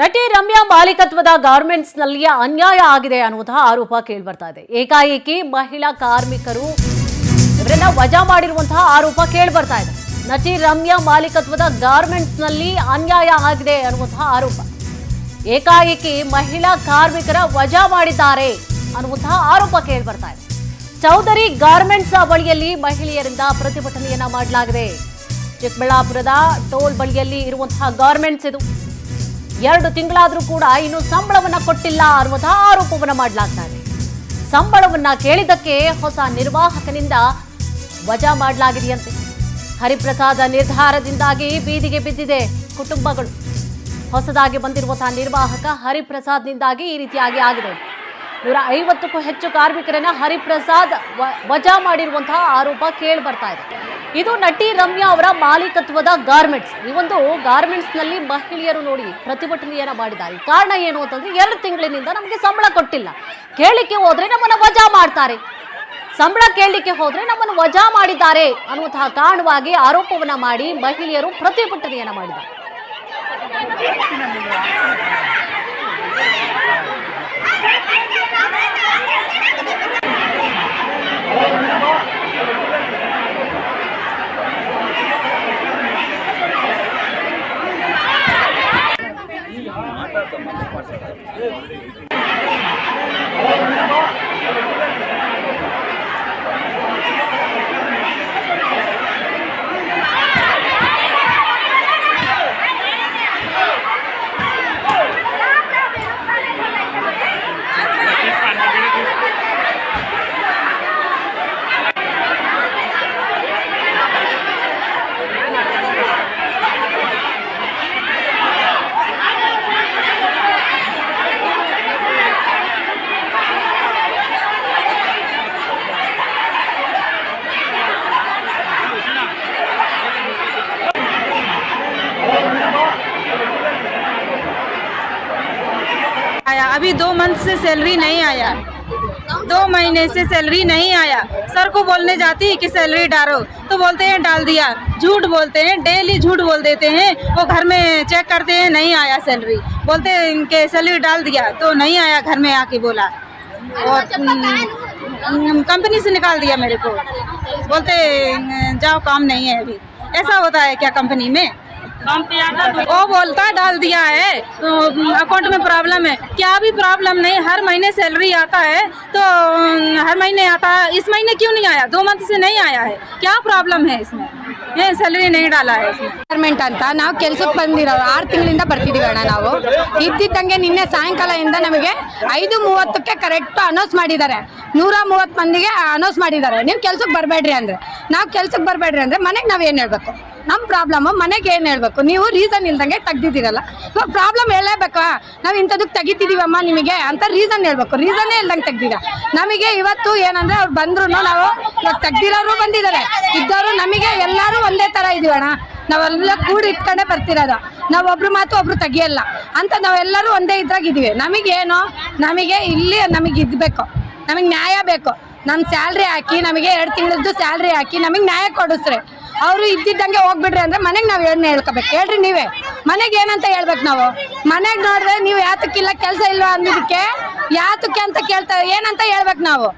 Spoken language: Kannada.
ನಟಿ ರಮ್ಯಾ ಮಾಲೀಕತ್ವದ ಗಾರ್ಮೆಂಟ್ಸ್ ನಲ್ಲಿ ಅನ್ಯಾಯ ಆಗಿದೆ ಅನ್ನುವಂತಹ ಆರೋಪ ಕೇಳಿಬರ್ತಾ ಇದೆ. ಏಕಾಏಕಿ ಮಹಿಳಾ ಕಾರ್ಮಿಕರು ಇವರನ್ನ ವಜಾ ಮಾಡಿರುವಂತಹ ಆರೋಪ ಕೇಳಿಬರ್ತಾ ಇದೆ. ನಟಿ ರಮ್ಯಾ ಮಾಲೀಕತ್ವದ ಗಾರ್ಮೆಂಟ್ಸ್ ನಲ್ಲಿ ಅನ್ಯಾಯ ಆಗಿದೆ ಅನ್ನುವಂತಹ ಆರೋಪ. ಏಕಾಏಕಿ ಮಹಿಳಾ ಕಾರ್ಮಿಕರ ವಜಾ ಮಾಡಿದ್ದಾರೆ ಅನ್ನುವಂತಹ ಆರೋಪ ಕೇಳಿಬರ್ತಾ ಇದೆ. ಚೌಧರಿ ಗಾರ್ಮೆಂಟ್ಸ್ ಬಳಿಯಲ್ಲಿ ಮಹಿಳೆಯರಿಂದ ಪ್ರತಿಭಟನೆಯನ್ನ ಮಾಡಲಾಗಿದೆ. ಚಿಕ್ಕಬಳ್ಳಾಪುರದ ಟೋಲ್ ಬಳಿಯಲ್ಲಿ ಇರುವಂತಹ ಗಾರ್ಮೆಂಟ್ಸ್ ಇದು. 2 ತಿಂಗಳಾದರೂ ಕೂಡ ಇನ್ನು ಸಂಬಳವನ್ನ ಕೊಟ್ಟಿಲ್ಲ ಅನ್ನುವಂತಹ ಆರೋಪವನ್ನ ಮಾಡಲಾಗ್ತಾ ಇದೆ. ಸಂಬಳವನ್ನ ಕೇಳಿದ್ದಕ್ಕೆ ಹೊಸ ನಿರ್ವಾಹಕನಿಂದ ವಜಾ ಮಾಡಲಾಗಿದೆಯಂತೆ. ಹರಿಪ್ರಸಾದ ನಿರ್ಧಾರದಿಂದಾಗಿ ಬೀದಿಗೆ ಬಿದ್ದಿದೆ ಕುಟುಂಬಗಳು. ಹೊಸದಾಗಿ ಬಂದಿರುವಂತಹ ನಿರ್ವಾಹಕ ಹರಿಪ್ರಸಾದ್ನಿಂದಾಗಿ ಈ ರೀತಿಯಾಗಿ ಆಗಿದೆ. 150ಕ್ಕೂ ಹೆಚ್ಚು ಕಾರ್ಮಿಕರನ್ನ ಹರಿಪ್ರಸಾದ್ ವಜಾ ಮಾಡಿರುವಂತಹ ಆರೋಪ ಕೇಳಿ ಬರ್ತಾ ಇದೆ. ಇದು ನಟಿ ರಮ್ಯಾ ಅವರ ಮಾಲೀಕತ್ವದ ಗಾರ್ಮೆಂಟ್ಸ್. ಈ ಒಂದು ಗಾರ್ಮೆಂಟ್ಸ್ ನಲ್ಲಿ ಮಹಿಳೆಯರು ನೋಡಿ ಪ್ರತಿಭಟನೆಯನ್ನ ಮಾಡಿದ್ದಾರೆ. ಕಾರಣ ಏನು ಅಂತಂದ್ರೆ 2 ತಿಂಗಳಿನಿಂದ ನಮಗೆ ಸಂಬಳ ಕೊಟ್ಟಿಲ್ಲ, ಕೇಳಲಿಕ್ಕೆ ಹೋದ್ರೆ ನಮ್ಮನ್ನ ವಜಾ ಮಾಡ್ತಾರೆ, ಸಂಬಳ ಕೇಳಲಿಕ್ಕೆ ಹೋದ್ರೆ ನಮ್ಮನ್ನು ವಜಾ ಮಾಡಿದ್ದಾರೆ ಅನ್ನುವಂತಹ ಕಾರಣವಾಗಿ ಆರೋಪವನ್ನ ಮಾಡಿ ಮಹಿಳೆಯರು ಪ್ರತಿಭಟನೆಯನ್ನ ಮಾಡಿದ್ದಾರೆ. अभी 2 मंथ से सैलरी नहीं आया, 2 महीने से सैलरी नहीं आया। सर को बोलने जाती कि सैलरी डालो तो बोलते हैं डाल दिया। झूठ बोलते हैं, डेली झूठ बोल देते हैं। वो घर में चेक करते हैं नहीं आया सैलरी, बोलते हैं कि सैलरी डाल दिया तो नहीं आया। घर में आके बोला और कंपनी से निकाल दिया मेरे को, बोलते जाओ काम नहीं है अभी। ऐसा होता है क्या कंपनी में? वो बोलता डाल दिया है, अकाउंट में प्रॉब्लम है। क्या भी प्रॉब्लम नहीं, हर महीने सैलरी आता है तो हर महीने आता है। इस महीने क्यों नहीं आया? 2 मंथ से नहीं आया है, क्या प्रॉब्लम है इसमें? सैलरी नहीं डाला है इसमें। ಗವರ್ಮೆಂಟ್ ಅಂತ ನಾವು ಕೆಲಸಕ್ಕೆ ಬಂದಿರೋರು 6 ತಿಂಗಳಿಂದ ಬರ್ತಿದೀವಿ ಅಣ್ಣ. ನಾವು ಇದ್ದಿದ್ದಂಗೆ ನಿನ್ನೆ ಸಾಯಂಕಾಲದಿಂದ ನಮಗೆ 5:30ಕ್ಕೆ ಕರೆಕ್ಟ್ ಅನೌನ್ಸ್ ಮಾಡಿದ್ದಾರೆ. 130 ಮಂದಿಗೆ ಅನೌನ್ಸ್ ಮಾಡಿದ್ದಾರೆ, ನೀವು ಕೆಲ್ಸಕ್ಕೆ ಬರಬೇಡ್ರಿ ಅಂದ್ರೆ. ನಾವು ಕೆಲ್ಸಕ್ಕೆ ಬರಬೇಡ್ರಿ ಅಂದ್ರೆ ಮನೆಗೆ ನಾವು ಏನು ಹೇಳ್ಬೇಕು? ನಮ್ಮ ಪ್ರಾಬ್ಲಮ್ ಮನೆಗೆ ಏನು ಹೇಳ್ಬೇಕು? ನೀವು ರೀಸನ್ ಇಲ್ದಂಗೆ ತೆಗ್ದಿದ್ದೀರಲ್ಲ, ಇವಾಗ ಪ್ರಾಬ್ಲಮ್ ಹೇಳಲೇಬೇಕಾ? ನಾವು ಇಂಥದಕ್ಕೆ ತೆಗಿತಿದೀವಮ್ಮ ನಿಮಗೆ ಅಂತ ರೀಸನ್ ಹೇಳ್ಬೇಕು. ರೀಸನ್ನೇ ಇಲ್ದಂಗೆ ತೆಗ್ದಿರ. ನಮಗೆ ಇವತ್ತು ಏನಂದ್ರೆ ಅವ್ರು ಬಂದ್ರು, ನಾವು ಇವಾಗ ತೆಗ್ದಿರೋರು ಬಂದಿದ್ದಾರೆ, ಇದ್ದವರು ನಮಗೆ ಎಲ್ಲರೂ ಒಂದೇ ಥರ ಇದೀವಣ್ಣ. ನಾವೆಲ್ಲ ಕೂಡಿ ಇಟ್ಕೊಂಡೇ ಬರ್ತಿರೋದು. ನಾವು ಒಬ್ರು ಮಾತು ಒಬ್ರು ತೆಗಿಯಲ್ಲ ಅಂತ ನಾವೆಲ್ಲರೂ ಒಂದೇ ಇದ್ರಾಗಿದ್ದೀವಿ. ನಮಗೇನು, ನಮಗೆ ಇಲ್ಲಿ ನಮಗೆ ಇದ್ಬೇಕು, ನಮಗೆ ನ್ಯಾಯ ಬೇಕು. ನಮ್ಮ ಸ್ಯಾಲ್ರಿ ಹಾಕಿ ನಮಗೆ 2 ತಿಂಗಳದ್ದು ಸ್ಯಾಲ್ರಿ ಹಾಕಿ ನಮಗೆ ನ್ಯಾಯ ಕೊಡಿಸ್ರಿ. ಅವರು ಇದ್ದಿದ್ದಂಗೆ ಹೋಗ್ಬಿಡ್ರಿ ಅಂದ್ರೆ ಮನೆಗೆ ನಾವು ಏನು ಹೇಳ್ಕೋಬೇಕು ಹೇಳ್ರಿ? ನೀವೇ ಮನೆಗೆ ಏನಂತ ಹೇಳ್ಬೇಕು? ನಾವು ಮನೆಗೆ ನೋಡಿದ್ರೆ ನೀವು ಯಾತಕ್ಕಿಲ್ಲ ಕೆಲಸ ಇಲ್ವಾ ಅಂದಿದ್ದಕ್ಕೆ ಯಾತಕ್ಕೆ ಅಂತ ಕೇಳ್ತಾರೆ, ಏನಂತ ಹೇಳ್ಬೇಕು ನಾವು?